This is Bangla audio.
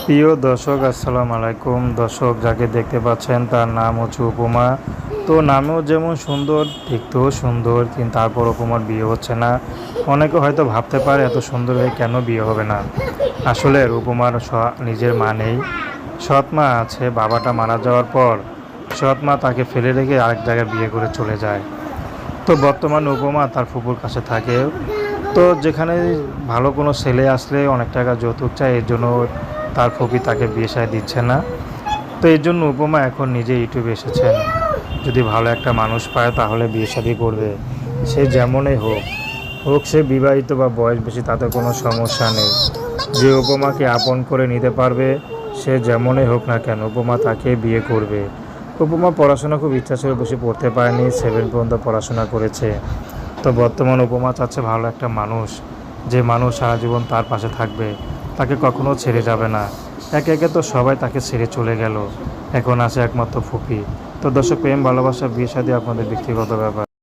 প্রিয় দর্শক, আসসালামু আলাইকুম। দর্শক, যাকে দেখতে পাচ্ছেন তার নাম হচ্ছে উপমা। তো নামেও যেমন সুন্দর, দেখতেও সুন্দর, কিন্তু তারপর উপমার বিয়ে হচ্ছে না। অনেকে হয়তো ভাবতে পারে এত সুন্দর হয়ে কেন বিয়ে হবে না। আসলে উপমার নিজের মা নেই, সৎ মা আছে। বাবাটা মারা যাওয়ার পর সৎ মা তাকে ফেলে রেখে আরেক জায়গায় বিয়ে করে চলে যায়। তো বর্তমানে উপমা তার ফুপুর কাছে থাকে। তো যেখানে ভালো কোনো ছেলে আসলে অনেক টাকা যৌতুক চায়, এর জন্য তার ফুপি তাকে বিয়ে শাদী দিচ্ছে না। তো এর জন্য উপমা এখন নিজে ইউটিউবে এসেছেন। যদি ভালো একটা মানুষ পায় তাহলে বিয়ে শাদী করবে, সে যেমনই হোক হোক, সে বিবাহিত বা বয়স বেশি, তাতে কোনো সমস্যা নেই। যে উপমাকে আপন করে নিতে পারবে, সে যেমনই হোক না কেন, উপমা তাকে বিয়ে করবে। উপমা পড়াশোনা খুব ইচ্ছা ছিল, বেশি পড়তে পারেনি, 7 পর্যন্ত পড়াশোনা করেছে। তো বর্তমান উপমা চাচ্ছে ভালো একটা মানুষ, যে মানুষ সারা জীবন তার পাশে থাকবে, তাকে কখনো ছেড়ে যাবে না। একে একে তো সবাই তাকে ছেড়ে চলে গেল, এখন আছে একমাত্র ফুপি। তো দর্শক, প্রেম ভালোবাসা বিয়ে শাদী আপনাদের ব্যক্তিগত ব্যাপার।